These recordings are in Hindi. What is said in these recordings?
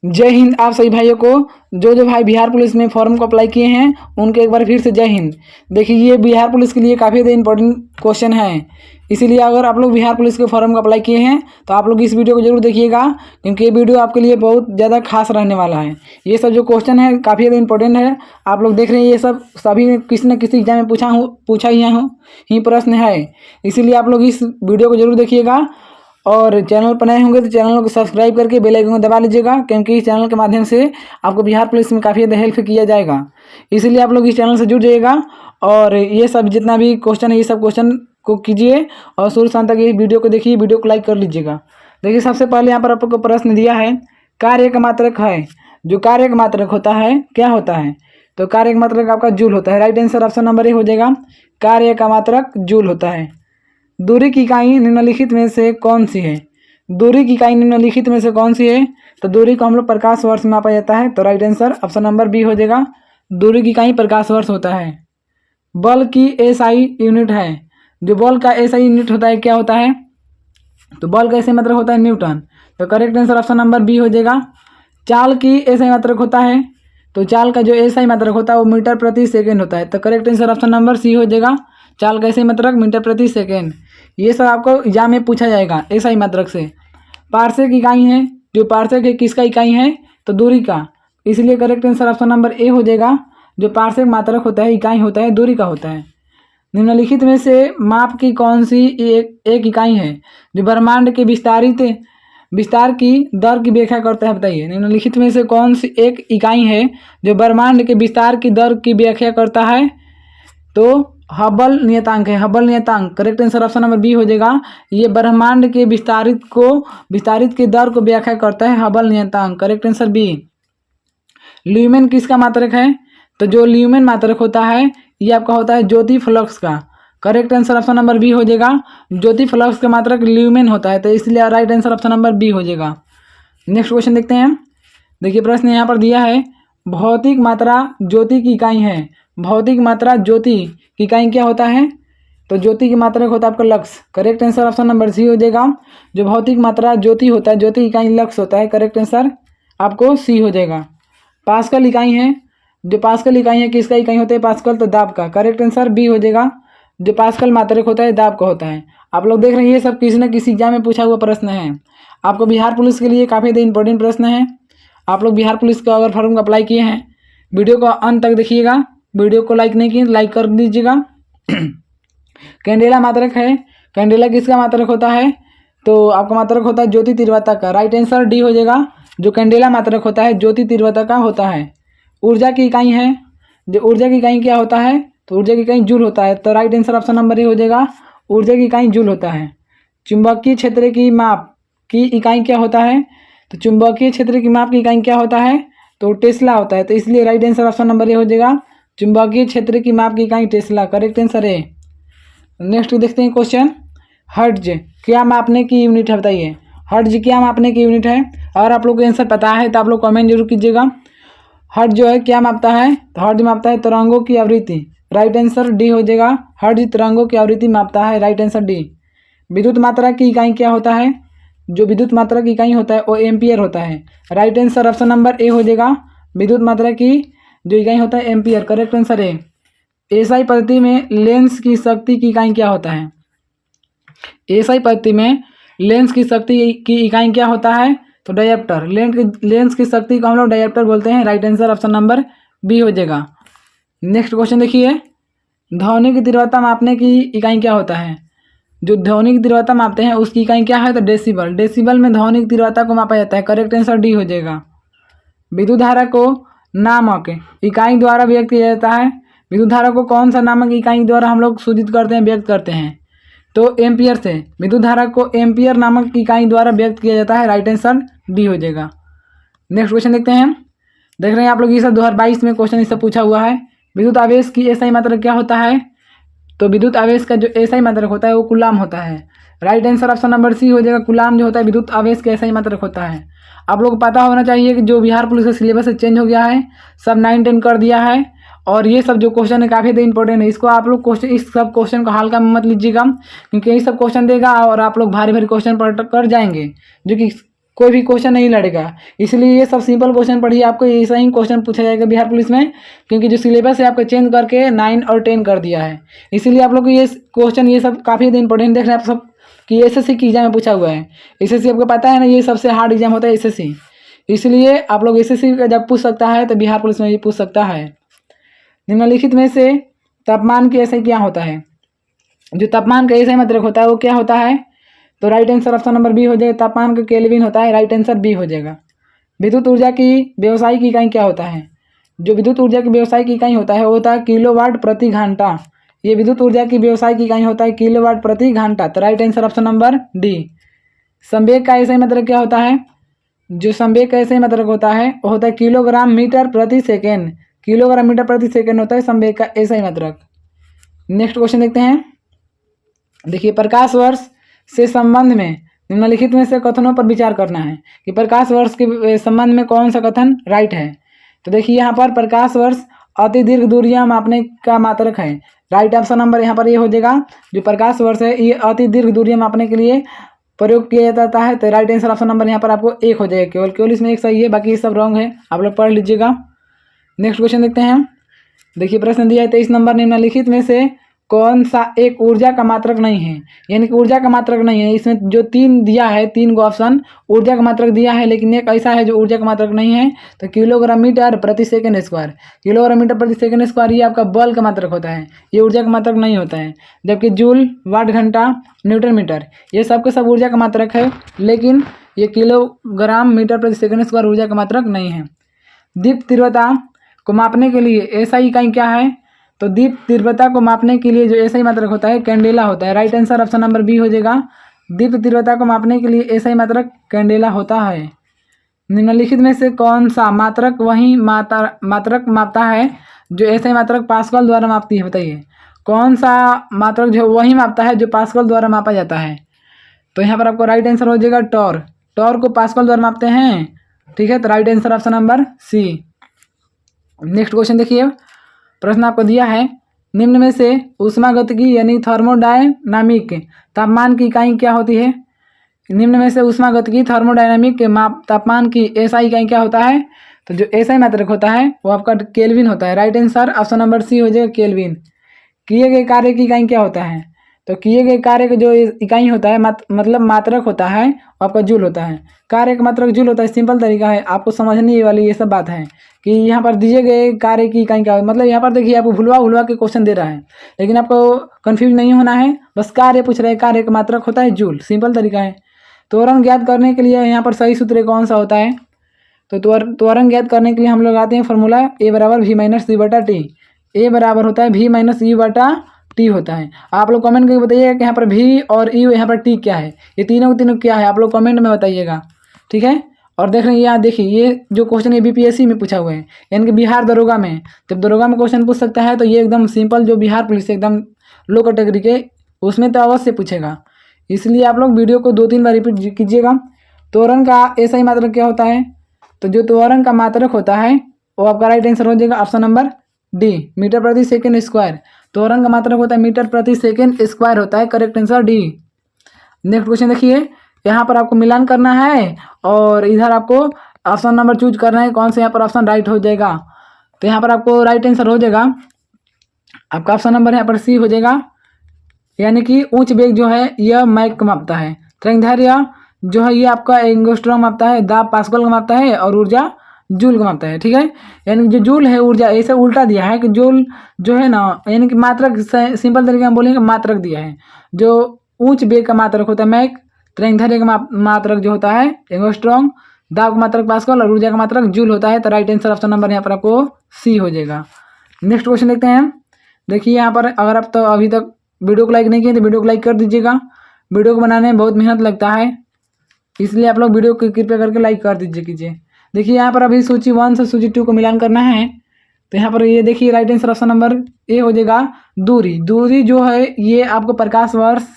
जय हिंद आप सभी भाइयों को। जो भाई बिहार पुलिस में फॉर्म को अप्लाई किए हैं उनके एक बार फिर से जय हिंद। देखिए ये बिहार पुलिस के लिए काफ़ी ज़्यादा इंपॉर्टेंट क्वेश्चन है, इसीलिए अगर आप लोग बिहार पुलिस के फॉर्म को अप्लाई किए हैं तो आप लोग इस वीडियो को जरूर देखिएगा, क्योंकि ये वीडियो आपके लिए बहुत ज़्यादा खास रहने वाला है। ये सब जो क्वेश्चन है काफ़ी ज़्यादा इंपॉर्टेंट है। आप लोग देख रहे हैं ये सब सभी ने किसी न किसी एग्जाम में पूछा ही प्रश्न है, इसीलिए आप लोग इस वीडियो को जरूर देखिएगा। और चैनल पर नए होंगे तो चैनल को सब्सक्राइब करके बेल आइकन को दबा लीजिएगा, क्योंकि इस चैनल के माध्यम से आपको बिहार पुलिस में काफ़ी ज़्यादा हेल्प किया जाएगा। इसीलिए आप लोग इस चैनल से जुड़ जाइएगा और ये सब जितना भी क्वेश्चन है ये सब क्वेश्चन को कीजिए और शुरू से अंत तक ये वीडियो को देखिए, वीडियो को लाइक कर लीजिएगा। देखिए सबसे पहले यहाँ पर आपको प्रश्न दिया है, कार्य का मात्रक है। जो कार्य का मात्रक होता है क्या होता है? तो कार्य का मात्रक आपका जूल होता है। Right answer option number A हो जाएगा, कार्य का मात्रक जूल होता है। दूरी की इकाई निम्नलिखित में से कौन सी है? दूरी की इकाई निम्नलिखित में से कौन सी है? तो दूरी को हम लोग प्रकाश वर्ष में मापा जाता है, तो right answer option number B हो जाएगा, दूरी की इकाई प्रकाश वर्ष होता है। बल की एसआई यूनिट है। जो बल का एसआई यूनिट होता है क्या होता है? तो बल का एसआई मात्रक होता है न्यूटन, तो correct answer option number B हो जाएगा। चाल की एसआई मात्रक होता है, तो चाल का जो एसआई मात्रक होता है वो मीटर प्रति सेकेंड होता है, तो correct answer option number C हो जाएगा, चाल का एसआई मात्रक मीटर प्रति सेकेंड। ये सब आपको एग्जाम में पूछा जाएगा एसआई मात्रक से। पार्सेक इकाई है, जो पार्सेक है किसका इकाई है? तो दूरी का, इसलिए correct answer option number A हो जाएगा, जो पार्सेक मात्रक होता है इकाई होता है दूरी का होता है। निम्नलिखित में से माप की कौन सी एक इकाई है जो ब्रह्मांड के विस्तार की दर की व्याख्या करता है? बताइए निम्नलिखित में से कौन सी एक इकाई है जो ब्रह्मांड के विस्तार की दर की व्याख्या करता है? तो हबल नियतांक है, हबल नियतांक। Correct answer option number B हो जाएगा, ये ब्रह्मांड के विस्तारित की दर को व्याख्या करता है हबल नियतांक, करेक्ट आंसर बी। ल्यूमेन किसका मात्रक है? तो जो ल्यूमेन मात्रक होता है ये आपका होता है ज्योति फ्लक्स का, correct answer option number B हो जाएगा, ज्योति फ्लक्स का मात्रक ल्यूमेन होता है, तो इसलिए right answer option number B हो जाएगा। नेक्स्ट क्वेश्चन देखते हैं। देखिए प्रश्न यहाँ पर दिया है, भौतिक मात्रा ज्योति की इकाई है। भौतिक मात्रा ज्योति की इकाई क्या होता है? तो ज्योति की मात्रक होता है आपका lux, correct answer option number C हो जाएगा, जो भौतिक मात्रा ज्योति होता है ज्योति की इकाई लक्स होता है, करेक्ट आंसर आपको सी हो जाएगा। पास्कल इकाई है, जो पास्कल इकाई है किसका इकाई होता है? पास्कल, तो दाब का, करेक्ट आंसर बी हो जाएगा, जो पास्कल मात्रक होता है दाब का होता है। आप लोग देख रहे हैं ये सब किसी न किसी एग्जाम में पूछा हुआ प्रश्न है। आपको बिहार पुलिस के लिए काफ़ी ज़्यादा इंपॉर्टेंट प्रश्न है। आप लोग बिहार पुलिस का अगर फॉर्म अप्लाई किए हैं वीडियो को अंत तक देखिएगा, वीडियो को लाइक नहीं किए लाइक कर दीजिएगा। कैंडेला मात्रक है, कैंडेला किसका मात्रक होता है? तो आपका मात्रक होता है ज्योति तीव्रता का, राइट आंसर डी हो जाएगा, जो कैंडेला मात्रक होता है ज्योति तीव्रता का होता है। ऊर्जा की इकाई है, जो ऊर्जा की इकाई क्या होता है? तो ऊर्जा की इकाई जूल होता है, तो right answer option number A हो जाएगा, ऊर्जा की इकाई जूल होता है। चुंबकीय क्षेत्र की माप की इकाई क्या होता है? तो चुंबकीय क्षेत्र की माप की इकाई क्या होता है? तो टेस्ला होता है, तो इसलिए right answer option number A हो जाएगा, चुंबकीय क्षेत्र की माप की इकाई टेस्ला, करेक्ट आंसर है। नेक्स्ट देखते हैं क्वेश्चन, हर्ट्ज क्या मापने की यूनिट है? बताइए हर्ट्ज क्या मापने की यूनिट है? अगर आप लोग को आंसर पता है तो आप लोग कमेंट जरूर कीजिएगा। हर्ट्ज जो है क्या मापता है? तो हर्ट्ज मापता है तरंगों की आवृत्ति, राइट आंसर डी हो जाएगा, हर्ट्ज तरंगों की आवृत्ति मापता है, राइट आंसर डी। विद्युत मात्रा की इकाई क्या होता है? जो विद्युत मात्रा की इकाई होता है वो एम्पियर होता है, right answer option number A हो जाएगा, विद्युत मात्रा की जो इकाई होता है एम्पियर, करेक्ट आंसर है। एसआई पद्धति में लेंस की शक्ति की इकाई क्या होता है? एसआई पद्धति में लेंस की शक्ति की इकाई क्या होता है? तो डायप्टर, लेंस की शक्ति को हम लोग डायप्टर बोलते हैं, right answer option number B हो जाएगा। नेक्स्ट क्वेश्चन देखिए, ध्वनि की तीव्रता मापने की इकाई क्या होता है? जो ध्वनि की तीव्रता मापते हैं उसकी इकाई क्या है? तो डेसिबल, डेसिबल में ध्वनि की तीव्रता को मापा जाता है, करेक्ट आंसर डी हो जाएगा। विद्युत धारा को नामक इकाई द्वारा व्यक्त किया जाता है। विद्युत धारा को कौन सा नामक इकाई द्वारा हम लोग सूचित करते हैं, व्यक्त करते हैं? तो एम्पियर से, विद्युत धारा को एम्पियर नामक इकाई द्वारा व्यक्त किया जाता है, राइट आंसर डी हो जाएगा। नेक्स्ट क्वेश्चन देखते हैं। देख रहे हैं आप लोग ये सब 2022 में क्वेश्चन इससे पूछा हुआ है। विद्युत आवेश की एसआई मात्रक क्या होता है? तो विद्युत आवेश का जो एसआई मात्रक होता है वो कूलाम होता है, right answer option number C हो जाएगा, कूलाम जो होता है विद्युत आवेश का एसआई मात्रक होता है। आप लोग को पता होना चाहिए कि जो बिहार पुलिस का सिलेबस चेंज हो गया है, सब 9-10 कर दिया है, और ये सब जो क्वेश्चन है काफ़ी ज़्यादा इंपॉर्टेंट है। इसको आप लोग इस सब क्वेश्चन को हल्का मत लीजिएगा, क्योंकि यही सब क्वेश्चन देगा और आप लोग भारी भारी क्वेश्चन पर कर जाएंगे, जो कि कोई भी क्वेश्चन नहीं लड़ेगा। इसलिए ये सब सिंपल क्वेश्चन पढ़िए, आपको ऐसा ही क्वेश्चन पूछा जाएगा बिहार पुलिस में, क्योंकि जो सिलेबस है आपको चेंज करके 9 और 10 कर दिया है। इसीलिए आप लोग को ये क्वेश्चन ये सब काफ़ी इंपॉर्टेंट देख रहे हैं आप सब कि एसएससी की एग्जाम में पूछा हुआ है। एसएससी आपको पता है ना, ये सबसे हार्ड एग्जाम होता है एसएससी। इसलिए आप लोग एसएससी का जब पूछ सकता है तो बिहार पुलिस में ये पूछ सकता है। निम्नलिखित में से तापमान के ऐसे क्या होता है? जो तापमान का ऐसा मात्रक होता है वो क्या होता है? तो right answer option number B हो जाएगा। तापमान का केल्विन होता है, राइट आंसर बी हो जाएगा। विद्युत ऊर्जा की व्यवसायिक इकाई क्या होता है? जो विद्युत ऊर्जा की व्यवसायिक इकाई होता है वो होता है किलोवाट प्रति घंटा। ये विद्युत ऊर्जा की व्यवसायिक इकाई होता है किलोवाट प्रति घंटा। तो right answer option number D. संवेग का ऐसा मात्रक क्या होता है? जो संवेग का ऐसा मात्रक होता है वो होता है किलोग्राम मीटर प्रति सेकेंड। किलोग्राम मीटर प्रति सेकेंड होता है संवेग का ऐसा ही मात्रक। नेक्स्ट क्वेश्चन देखते हैं। देखिए, प्रकाश वर्ष से संबंध में निम्नलिखित में से कथनों पर विचार करना है कि प्रकाश वर्ष के संबंध में कौन सा कथन राइट है। तो देखिए यहाँ पर प्रकाश वर्ष अति दीर्घ दूरियां मापने का मात्रक है। राइट ऑप्शन नंबर यहाँ पर ये हो जाएगा। जो प्रकाश वर्ष है ये अति दीर्घ दूरियां मापने के लिए प्रयोग किया जाता है। तो राइट आंसर ऑप्शन नंबर यहाँ पर आपको एक हो जाएगा। केवल इसमें एक सही है, बाकी ये सब रॉन्ग है, आप लोग पढ़ लीजिएगा। नेक्स्ट क्वेश्चन देखते हैं। देखिए प्रश्न दिया है 23 नंबर, निम्नलिखित में से कौन सा एक ऊर्जा का मात्रक नहीं है? यानी कि ऊर्जा का मात्रक नहीं है। इसमें जो 3 दिया है, 3 को ऑप्शन ऊर्जा का मात्रक दिया है, लेकिन एक ऐसा है जो ऊर्जा का मात्रक नहीं है। तो किलोग्राम मीटर प्रति सेकंड स्क्वायर। किलोग्राम मीटर प्रति सेकंड स्क्वायर ये आपका बल का मात्रक होता है, ये ऊर्जा का मात्रक नहीं होता है। जबकि जूल, वाट घंटा, न्यूटन मीटर ये सब के सब ऊर्जा का मात्रक है, लेकिन ये किलोग्राम मीटर प्रति सेकंड स्क्वायर ऊर्जा का मात्रक नहीं है। दीप्त तीव्रता को मापने के लिए ऐसा इकाई क्या है? तो दीप तीव्रता को मापने के लिए जो ऐसा ही मात्रक होता है कैंडेला होता है। Right answer option number B हो जाएगा। दीप तीव्रता को मापने के लिए ऐसा ही मात्रक कैंडेला होता है। निम्नलिखित में से कौन सा मात्रक वही मात्रक मापता है जो ऐसा ही मात्रक पास्कल द्वारा मापती है? बताइए कौन सा मात्रक जो वही मापता है जो पास्कल द्वारा मापा जाता है? तो यहाँ पर आपको राइट आंसर हो जाएगा टॉर। टॉर को पास्कल द्वारा मापते हैं, ठीक है। तो right answer option number C. Next question देखिए, प्रश्न आपको दिया है, निम्न में से ऊष्मागतिकी यानी थर्मोडायनामिक तापमान की इकाई क्या होती है? निम्न में से ऊष्मागतिकी थर्मोडायनामिक के माप तापमान की एसआई इकाई क्या होता है? तो जो एसआई मात्रक होता है वो आपका केल्विन होता है। Right answer option number C हो जाएगा, केल्विन। किए गए कार्य की इकाई क्या होता है? तो किए गए कार्य का जो इकाई होता है मतलब मात्रक होता है वो आपका जूल होता है। कार्य का मात्रक जूल होता है। सिंपल तरीका है, आपको समझने वाली ये सब बात है कि यहाँ पर दिए गए कार्य की इकाई क्या है। मतलब यहाँ पर देखिए आपको भुलवा के क्वेश्चन दे रहा है, लेकिन आपको कंफ्यूज नहीं होना है। बस कार्य पूछ रहे हैं, कार्य का मात्रक होता है जूल। सिंपल तरीका है। त्वरण ज्ञात करने के लिए यहाँ पर सही सूत्र कौन सा होता है? तो त्वरण ज्ञात करने के लिए हम लोग आते हैं फॉर्मूला ए बराबर वी माइनस सी बटा टी। ए बराबर होता है वी माइनस ई बटा टी होता है। आप लोग कमेंट करके बताइएगा कि यहाँ पर वी और ई यहाँ पर टी क्या है, ये तीनों क्या है, आप लोग कमेंट में बताइएगा, ठीक है। और देख रहे हैं यहाँ देखिए ये जो क्वेश्चन ये बीपीएससी में पूछा हुआ है, यानी कि बिहार दरोगा में। जब दरोगा में क्वेश्चन पूछ सकता है तो ये एकदम सिंपल जो बिहार पुलिस एकदम लो कैटेगरी के उसमें तो अवश्य पूछेगा। इसलिए आप लोग वीडियो को 2-3 बार रिपीट कीजिएगा। त्वरण का ऐसा ही मात्रक क्या होता है? तो जो त्वरण का मात्रक होता है वो आपका राइट आंसर हो जाएगा ऑप्शन नंबर डी, मीटर प्रति सेकेंड स्क्वायर। त्वरण का मात्रक होता है मीटर प्रति सेकेंड स्क्वायर होता है। Correct answer D. Next question देखिए, यहाँ पर आपको मिलान करना है और इधर आपको ऑप्शन नंबर चूज करना है कौन सा यहाँ पर ऑप्शन राइट हो जाएगा। तो यहाँ पर आपको राइट आंसर हो जाएगा आपका ऑप्शन नंबर यहाँ पर सी हो जाएगा, यानी कि उच्च वेग जो है यह मैक का मापता है। तरंगदैर्घ्य जो है ये आपका एंगस्ट्रॉम मापता है, दाब पास्कल का मापता है और ऊर्जा जूल का मापता है, ठीक है। यानी कि जो जूल है ऊर्जा ऐसे उल्टा दिया है कि जूल जो है ना यानी कि मात्रक, सिंपल तरीके में बोलेंगे मात्रक दिया है। जो उच्च वेग का मात्रक होता है मैक, तरंगदैर्घ्य का मात्रक जो होता है एंगस्ट्रॉम, दाब का मात्रक पास्कल और ऊर्जा का मात्रक जूल होता है। तो राइट आंसर ऑप्शन नंबर यहाँ पर आपको सी हो जाएगा। नेक्स्ट क्वेश्चन देखते हैं। देखिए यहाँ पर अगर आप तो अभी तक वीडियो को लाइक नहीं किए तो वीडियो को लाइक कर दीजिएगा। वीडियो को बनाने में बहुत मेहनत लगता है, इसलिए आप लोग वीडियो को कृपया करके लाइक कर कीजिए। देखिए यहाँ पर अभी सूची 1 से सूची 2 को मिलान करना है। तो यहाँ पर ये देखिए right answer option number A हो जाएगा दूरी। दूरी जो है ये आपको प्रकाश वर्ष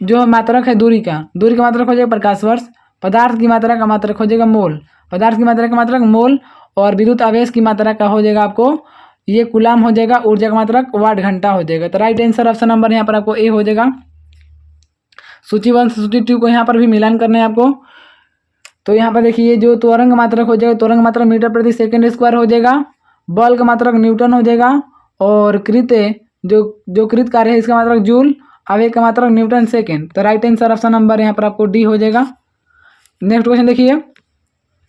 जो मात्रक है दूरी का मात्रक हो जाएगा प्रकाश वर्ष। पदार्थ की मात्रा का मात्रक हो जाएगा मोल, पदार्थ की मात्रा का मात्रक मोल। और विद्युत आवेश की मात्रा का हो जाएगा आपको ये कूलाम हो जाएगा। ऊर्जा का मात्रक वाट घंटा हो जाएगा। तो राइट आंसर ऑप्शन नंबर यहाँ पर आपको ए हो जाएगा। सूची 1 से सूची 2 को यहाँ पर भी मिलान करना है आपको। तो यहाँ पर देखिए जो त्वरण मात्रक हो जाएगा, त्वरण मात्रक मीटर प्रति सेकंड स्क्वायर हो जाएगा, बल का मात्रक न्यूटन हो जाएगा, और कृत जो कृत कार्य है इसका मात्रक जूल, आवेग का मात्रक न्यूटन सेकेंड। तो राइट आंसर ऑप्शन नंबर यहाँ पर आपको डी हो जाएगा। नेक्स्ट क्वेश्चन देखिए,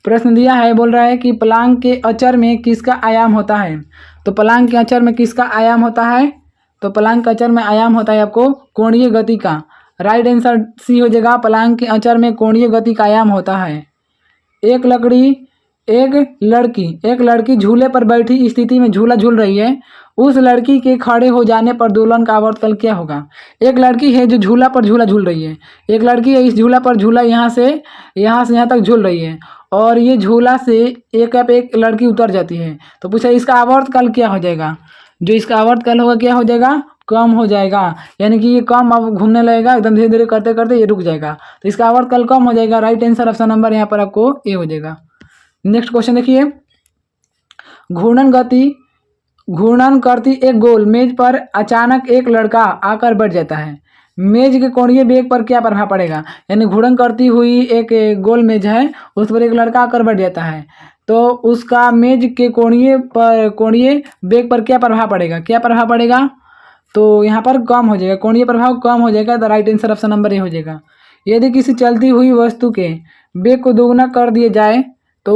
प्रश्न दिया है, बोल रहा है कि प्लांक के अचर में किसका आयाम होता है। तो प्लांक के अचर में किसका आयाम होता है, तो प्लांक के अचर में आयाम होता है आपको कोणीय गति का। राइट आंसर सी हो जाएगा, प्लांक के अचर में कोणीय गति का आयाम होता है। एक लड़की झूले पर बैठी स्थिति में झूला झूल रही है, उस लड़की के खड़े हो जाने पर दोलन का आवर्तकाल क्या होगा। एक लड़की है जो झूला पर झूला झूल रही है, एक लड़की है इस झूला पर झूला यहाँ से यहाँ तक झूल रही है, और ये झूला से एक लड़की उतर जाती है। तो पूछा इसका आवर्तकाल क्या हो जाएगा। जो इसका आवर्तकाल होगा क्या हो जाएगा, कम हो जाएगा, यानी कि ये कम अब घूमने लगेगा, एकदम धीरे धीरे करते करते ये रुक जाएगा, तो इसका आवर्तकाल कम हो जाएगा। राइट आंसर ऑप्शन नंबर यहाँ पर आपको ए हो जाएगा। नेक्स्ट क्वेश्चन देखिए, घूर्णन करती एक गोल मेज पर अचानक एक लड़का आकर बैठ जाता है, मेज के कोणीय वेग पर क्या प्रभाव पड़ेगा। यानी घूर्णन करती हुई एक गोल मेज है, उस पर एक लड़का आकर बैठ जाता है, तो उसका मेज के कोणीय वेग पर क्या प्रभाव पड़ेगा, तो यहाँ पर कम हो जाएगा, कोणीय प्रभाव कम हो जाएगा। तो right answer option number A हो जाएगा। यदि किसी चलती हुई वस्तु के वेग को दोगुना कर दिया जाए तो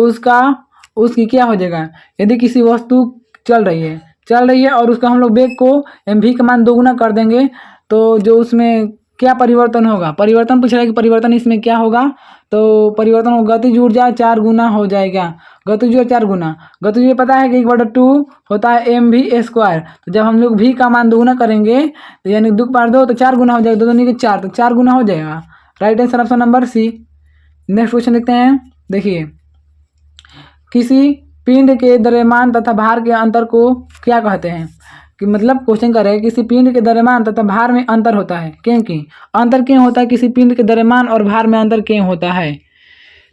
उसकी क्या हो जाएगा। यदि किसी वस्तु चल रही है और उसका हम लोग वेग को v का मान दोगुना कर देंगे, तो जो उसमें क्या परिवर्तन होगा, परिवर्तन पूछ रहा है कि परिवर्तन इसमें क्या होगा। तो परिवर्तन हो गतिज ऊर्जा 4 गुना हो जाएगा, गतिज ऊर्जा 4 गुना। गतिज ऊर्जा पता है कि 1/2 होता है mv²। तो जब हम लोग v का मान दोगुना करेंगे तो यानी 2 तो 4 गुना हो जाएगा, 2 दूनी के 4, तो 4 गुना हो जाएगा। Right answer option number C. Next question देखते हैं, देखिए किसी पिंड के द्रव्यमान तथा भार के अंतर को क्या कहते हैं। कि मतलब क्वेश्चन कर रहे हैं किसी पिंड के द्रव्यमान तथा भार में अंतर होता है, क्योंकि अंतर क्यों होता है, किसी पिंड के द्रव्यमान और भार में अंतर क्यों होता है।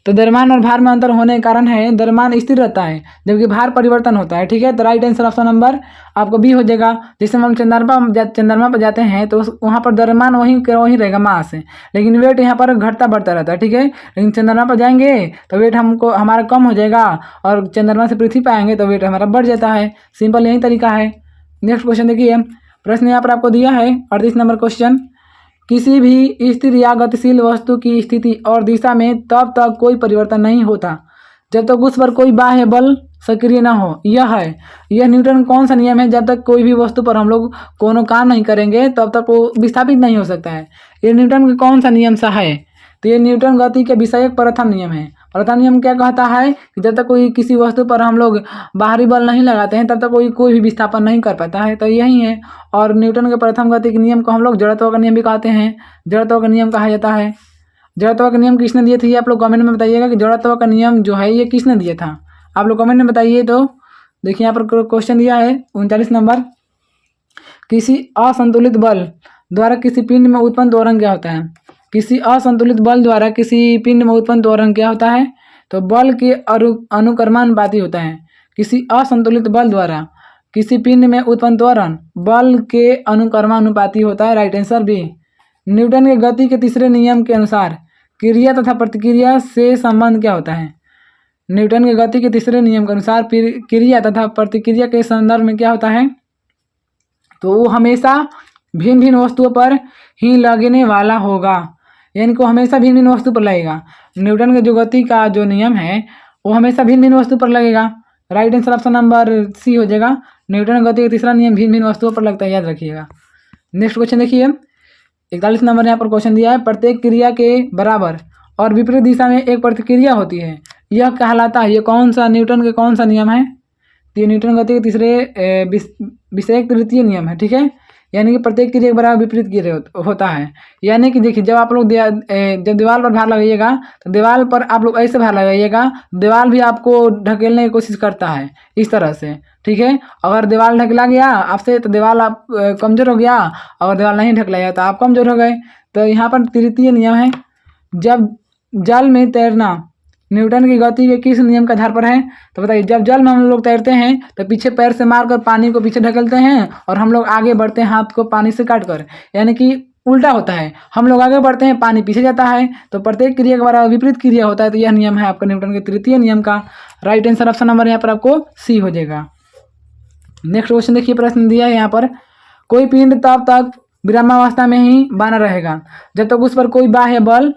तो द्रव्यमान और भार में अंतर होने के कारण है द्रव्यमान स्थिर रहता है जबकि भार परिवर्तन होता है। ठीक है, तो राइट आंसर ऑप्शन नंबर आपको बी हो जाएगा। जैसे हम चंद्रमा पर जाते हैं तो वहाँ पर द्रव्यमान वहीं रहेगा मास, लेकिन वेट यहाँ पर घटता बढ़ता रहता है। ठीक है, लेकिन चंद्रमा पर जाएंगे तो वेट हमारा कम हो जाएगा, और चंद्रमा से पृथ्वी पर आएंगे तो वेट हमारा बढ़ जाता है। सिंपल यही तरीका है। नेक्स्ट क्वेश्चन देखिए, प्रश्न यहाँ पर आपको दिया है 38 नंबर क्वेश्चन, किसी भी स्थिर या गतिशील वस्तु की स्थिति और दिशा में तब तक कोई परिवर्तन नहीं होता जब तक उस पर कोई बाह्य बल सक्रिय ना हो। यह न्यूटन कौन सा नियम है, जब तक कोई भी वस्तु पर हम लोग कोनो काम नहीं करेंगे तब तक वो विस्थापित नहीं हो सकता है। ये न्यूटन का कौन सा नियम सा है, तो ये न्यूटन गति के विषयक प्रथम नियम है। प्रथम नियम क्या कहता है कि जब तक कोई किसी वस्तु पर हम लोग बाहरी बल नहीं लगाते हैं तब तक कोई भी विस्थापन नहीं कर पाता है, तो यही है। और न्यूटन के प्रथम गति के नियम को हम लोग जड़त्व का नियम भी कहते हैं, जड़त्व का नियम कहा जाता है। जड़त्व का नियम किसने दिए थे, ये आप लोग कमेंट में बताइएगा कि जड़त्व का नियम जो है ये किसने दिया था, आप लोग कमेंट में बताइए। तो देखिए यहाँ पर क्वेश्चन दिया है 39 नंबर, किसी असंतुलित बल द्वारा किसी पिंड में उत्पन्न त्वरण क्या होता है। किसी असंतुलित बल द्वारा किसी पिंड में उत्पन्न त्वरण क्या होता है, तो बल के अनुक्रमानुपाती होता है। किसी असंतुलित बल द्वारा किसी पिंड में उत्पन्न त्वरण बल के अनुक्रमानुपाती होता है। Right answer B. न्यूटन के गति के तीसरे नियम के अनुसार क्रिया तथा प्रतिक्रिया से संबंध क्या होता है। न्यूटन के गति के तीसरे नियम के अनुसार क्रिया तथा प्रतिक्रिया के संदर्भ में क्या होता है, तो वो हमेशा भिन्न भिन्न वस्तुओं पर ही लगने वाला होगा, यानी कि हमेशा भिन्न भिन्न वस्तु पर लगेगा। न्यूटन के जो गति का जो नियम है वो हमेशा भिन्न भिन्न वस्तु पर लगेगा। Right answer option number C हो जाएगा। न्यूटन गति का तीसरा नियम भिन्न भिन्न वस्तुओं पर लगता है, याद रखिएगा। नेक्स्ट क्वेश्चन देखिए 41 नंबर यहाँ पर क्वेश्चन दिया है, प्रत्येक क्रिया के बराबर और विपरीत दिशा में एक प्रतिक्रिया होती है, यह कहलाता है, ये कौन सा न्यूटन के कौन सा नियम है, तो ये न्यूटन गति के तीसरे विषयक तृतीय नियम है। ठीक है, यानी कि प्रत्येक क्रिया के बराबर विपरीत क्रिया होता है। यानी कि देखिए जब आप लोग जब दीवार पर भार लगाइएगा तो दीवार पर आप लोग ऐसे भार लगाइएगा, दीवार भी आपको ढकेलने की कोशिश करता है इस तरह से। ठीक है, अगर दीवार ढकला गया आपसे तो दीवार आप कमज़ोर हो गया, अगर दीवार नहीं ढकलाया तो आप कमज़ोर हो गए। तो यहाँ पर तृतीय नियम है, जब जल में तैरना न्यूटन की गति के किस नियम के आधार पर है, तो बताइए। जब जल में हम लोग तैरते हैं तो पीछे पैर से मारकर पानी को पीछे ढकेलते हैं और हम लोग आगे बढ़ते हैं हाथ को पानी से काट कर, यानी कि उल्टा होता है, हम लोग आगे बढ़ते हैं, पानी पीछे जाता है। तो प्रत्येक क्रिया के द्वारा विपरीत क्रिया होता है। तो यह नियम है आपका न्यूटन के तृतीय नियम का। राइट आंसर ऑप्शन नंबर यहाँ पर आपको सी हो जाएगा। नेक्स्ट क्वेश्चन देखिए, प्रश्न दिया है यहाँ पर, कोई पिंड तब तक विरामावस्था में ही बना रहेगा जब तक उस पर कोई बाह्य बल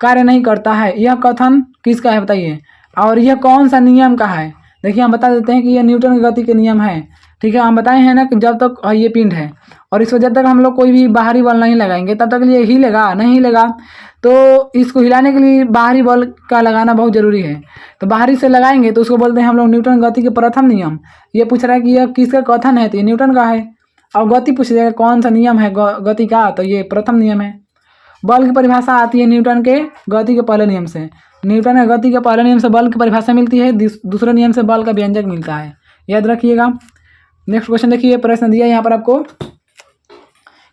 कार्य नहीं करता है। यह कथन किसका है बताइए, और यह कौन सा नियम का है। देखिए हम बता देते हैं कि यह न्यूटन की गति के नियम है। ठीक है, हम बताए हैं ना कि जब तक ये पिंड है और इसको जब तक हम लोग कोई भी बाहरी बल नहीं लगाएंगे तब तक ये हिलेगा नहीं हिलेगा। तो इसको हिलाने के लिए बाहरी बल का लगाना बहुत जरूरी है। तो बाहरी से लगाएंगे तो उसको बोलते हैं हम लोग न्यूटन गति के प्रथम नियम। ये पूछ रहा है कि यह किसका कथन है, तो ये न्यूटन का है। और गति पूछ जाएगा कौन सा नियम है गति का, तो ये प्रथम नियम है। बल की परिभाषा आती है न्यूटन के गति के पहले नियम से। न्यूटन के गति के पहले नियम से बल की परिभाषा मिलती है, दूसरे नियम से बल का व्यंजक मिलता है, याद रखिएगा। नेक्स्ट क्वेश्चन देखिए, प्रश्न दिया यहाँ पर आपको,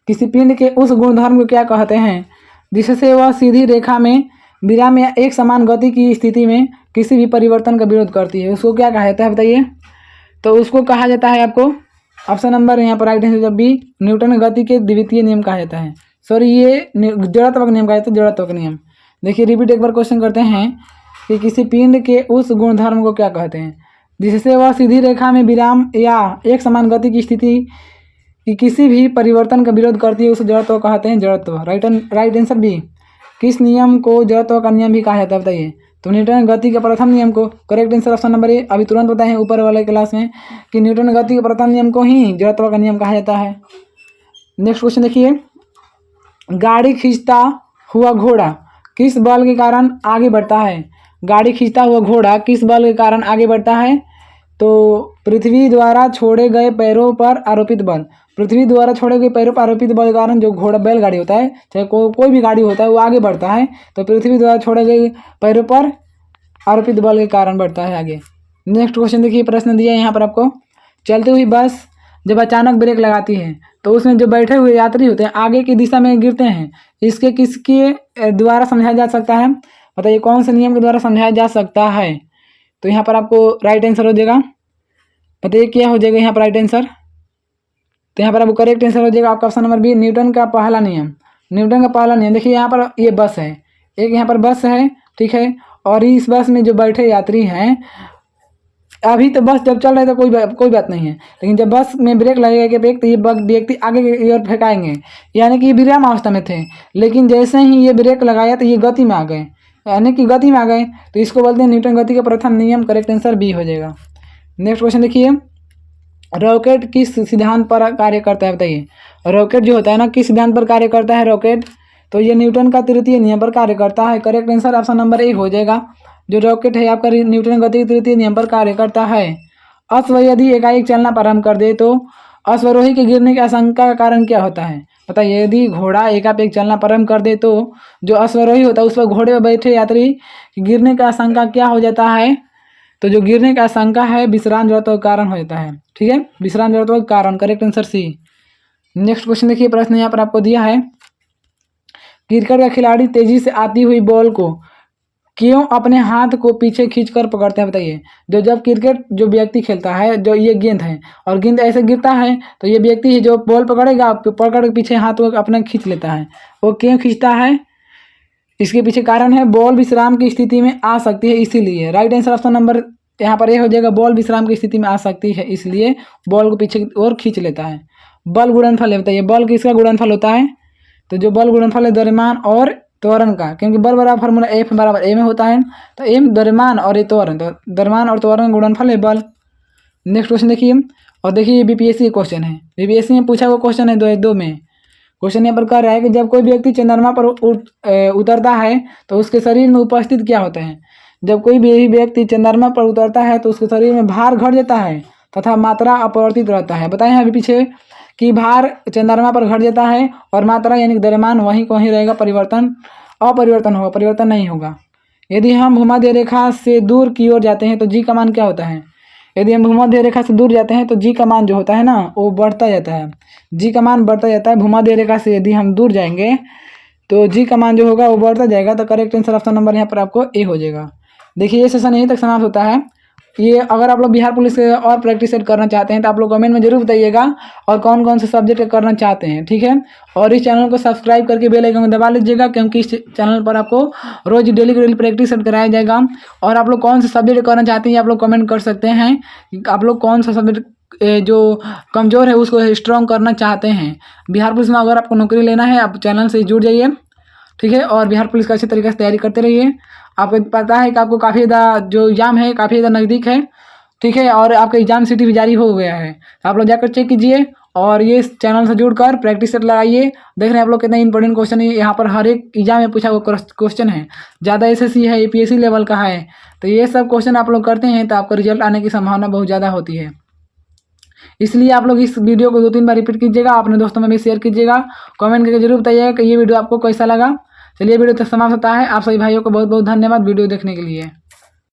किसी पिंड के उस गुणधर्म को क्या कहते हैं जिससे वह सीधी रेखा में विराम या एक समान गति की स्थिति में किसी भी परिवर्तन का विरोध करती है, उसको क्या कहा जाता है बताइए। तो उसको कहा जाता है आपको ऑप्शन नंबर यहाँ पर राइट आंसर बी, न्यूटन गति के द्वितीय नियम कहा जाता है। सॉरी, ये जड़त्व नियम कहा जाता है, जड़त्व नियम। देखिए रिपीट एक बार क्वेश्चन करते हैं कि किसी पिंड के उस गुणधर्म को क्या कहते हैं जिससे वह सीधी रेखा में विराम या एक समान गति की स्थिति कि किसी भी परिवर्तन का विरोध करती है, उसे जड़त्व कहते हैं, जड़त्व। राइट आंसर बी, किस नियम को जड़त्व का नियम भी कहा जाता है बताइए। तो न्यूटन गति के प्रथम नियम को। Correct answer option number A, अभी तुरंत बताए हैं ऊपर वाले क्लास में कि न्यूटन गति के प्रथम नियम को ही जड़त्व का नियम कहा जाता है। नेक्स्ट क्वेश्चन देखिए, गाड़ी खींचता हुआ घोड़ा किस बल के कारण आगे बढ़ता है। गाड़ी खींचता हुआ घोड़ा किस बल के कारण आगे बढ़ता है। तो पृथ्वी द्वारा छोड़े गए पैरों पर आरोपित बल। पृथ्वी द्वारा छोड़े गए पैरों पर आरोपित बल के कारण जो घोड़ा बैलगाड़ी होता है, चाहे कोई भी गाड़ी होता है, वो आगे बढ़ता है। तो पृथ्वी द्वारा छोड़े गए पैरों पर आरोपित बल के कारण बढ़ता है आगे। नेक्स्ट क्वेश्चन देखिए, प्रश्न दिया है यहाँ पर आपको, चलती हुई बस जब अचानक ब्रेक लगाती है तो उसमें जो बैठे हुए यात्री होते हैं आगे की दिशा में गिरते हैं, इसके किसके द्वारा समझाया जा सकता है बताइए, कौन से नियम के द्वारा समझाया जा सकता है। तो यहाँ पर आपको राइट आंसर हो जाएगा, बताइए क्या हो जाएगा यहाँ पर राइट आंसर। तो यहाँ पर आपको करेक्ट आंसर हो जाएगा आपका ऑप्शन नंबर बी, न्यूटन का पहला नियम। न्यूटन का पहला नियम देखिए, यहाँ पर ये बस है, एक यहाँ पर बस है, ठीक है, और इस बस में जो बैठे यात्री हैं, अभी तो बस जब चल रहा है तो कोई बात नहीं है, लेकिन जब बस में ब्रेक लगेगा ब्रेक तो ये व्यक्ति आगे की ओर फेंकाएंगे, यानी कि विराम अवस्था में थे, लेकिन जैसे ही ये ब्रेक लगाया तो ये गति में आ गए, यानी कि गति में आ गए, तो इसको बोलते हैं न्यूटन गति का प्रथम नियम। करेक्ट आंसर बी हो जाएगा। नेक्स्ट क्वेश्चन देखिए, रॉकेट किस सिद्धांत पर कार्य करता है बताइए। रॉकेट जो होता है ना, किस सिद्धांत पर कार्य करता है रॉकेट, तो ये न्यूटन का तृतीय नियम पर कार्य करता है। Correct answer option number A हो जाएगा, जो रॉकेट है आपका न्यूटन गति के तृतीय नियम पर कार्य करता है। अश्व यदि एकाएक चलना प्रारंभ कर दे तो अश्वरोही के गिरने की आशंका का कारण क्या होता है बताइए। यदि घोड़ा एकाएक चलना प्रारंभ कर दे तो जो अश्वरोही होता है उस पर घोड़े पर बैठे यात्री गिरने का आशंका क्या हो जाता है, तो जो गिरने का आशंका है विश्राम जड़त्व के कारण हो जाता है। ठीक है, विश्राम जड़त्व के कारण। Correct answer C. Next question देखिए, प्रश्न यहाँ पर आपको दिया है, क्रिकेट का खिलाड़ी तेजी से आती हुई बॉल को क्यों अपने हाथ को पीछे खींचकर पकड़ते हैं बताइए। जब क्रिकेट जो व्यक्ति खेलता है, जो ये गेंद है और गेंद ऐसे गिरता है तो ये व्यक्ति है जो बॉल पकड़ेगा, पकड़ के पीछे हाथ को अपना खींच लेता है। वो क्यों खींचता है, इसके पीछे कारण है बॉल विश्राम की स्थिति में आ सकती है इसीलिए। राइट आंसर ऑप्शन नंबर यहाँ पर ये हो जाएगा, बॉल विश्राम की स्थिति में आ सकती है इसलिए बॉल को पीछे और खींच लेता है। बल गुणनफल है बताइए, बल किसका गुणनफल होता है, तो जो बल गुणनफल है द्रव्यमान और त्वरण का, क्योंकि बल बराबर फार्मूला एफ बराबर ए में होता है, तो एम द्रव्यमान और ए त्वरण, तो द्रव्यमान और त्वरण गुणनफल है बल। नेक्स्ट क्वेश्चन देखिए, और देखिए ये बीपीएससी क्वेश्चन है, बीपीएससी में पूछा हुआ क्वेश्चन है दो में। क्वेश्चन यहाँ पर कह रहा है कि जब कोई व्यक्ति चंद्रमा पर उतरता है तो उसके शरीर में उपस्थित क्या होता है। जब कोई भी व्यक्ति चंद्रमा पर उतरता है तो उसके शरीर में भार घट जाता है तथा मात्रा अपरिवर्तित रहता है। बताएं अभी पीछे कि भार चंद्रमा पर घट जाता है और मात्रा यानी द्रव्यमान वहीं को वहीं रहेगा, अपरिवर्तन होगा, परिवर्तन नहीं होगा। यदि हम भूमध्य रेखा से दूर की ओर जाते हैं तो जी का मान क्या होता है। यदि हम भूमध्य रेखा से दूर जाते हैं तो जी का मान जो होता है ना वो बढ़ता जाता है, जी का मान बढ़ता जाता है। भूमध्य रेखा से यदि हम दूर जाएंगे तो जी का मान जो होगा वो बढ़ता जाएगा। तो करेक्ट आंसर ऑप्शन नंबर यहाँ पर आपको ए हो जाएगा। देखिए ये सेशन यहीं तक समाप्त होता है, ये अगर आप लोग बिहार पुलिस से और प्रैक्टिस सेट करना चाहते हैं तो आप लोग कमेंट में जरूर बताइएगा और कौन कौन से सब्जेक्ट करना चाहते हैं, ठीक है। और इस चैनल को सब्सक्राइब करके बेल आइकन दबा लीजिएगा, क्योंकि इस चैनल पर आपको रोज डेली प्रैक्टिस सेट कराया जाएगा। और आप लोग कौन सा सब्जेक्ट करना चाहते हैं आप लोग कमेंट कर सकते हैं। आप लोग कौन सा सब्जेक्ट जो कमज़ोर है उसको स्ट्रॉन्ग करना चाहते हैं। बिहार पुलिस में अगर आपको नौकरी लेना है आप चैनल से जुड़ जाइए, ठीक है। और बिहार पुलिस का अच्छे तरीके से तैयारी करते रहिए। आपको पता है कि आपको काफ़ी ज़्यादा जो एग्ज़ाम है काफ़ी ज़्यादा नज़दीक है, ठीक है। और आपका एग्ज़ाम सिटी भी जारी हो गया है, आप लोग जाकर चेक कीजिए और ये इस चैनल से जुड़कर प्रैक्टिस सेट लगाइए। देख रहे हैं आप लोग कितना इंपॉर्टेंट क्वेश्चन है, यहाँ पर हर एक एग्जाम में पूछा हुआ क्वेश्चन है, ज़्यादा एसएससी है, यूपीएससी लेवल का है। तो ये सब क्वेश्चन आप लोग करते हैं तो आपका रिजल्ट आने की संभावना बहुत ज़्यादा होती है। इसलिए आप लोग इस वीडियो को 2-3 बार रिपीट कीजिएगा, अपने दोस्तों में भी शेयर कीजिएगा, कमेंट करके जरूर बताइएगा कि ये वीडियो आपको कैसा लगा। चलिए वीडियो तक समाप्त होता है। आप सभी भाइयों को बहुत बहुत धन्यवाद वीडियो देखने के लिए।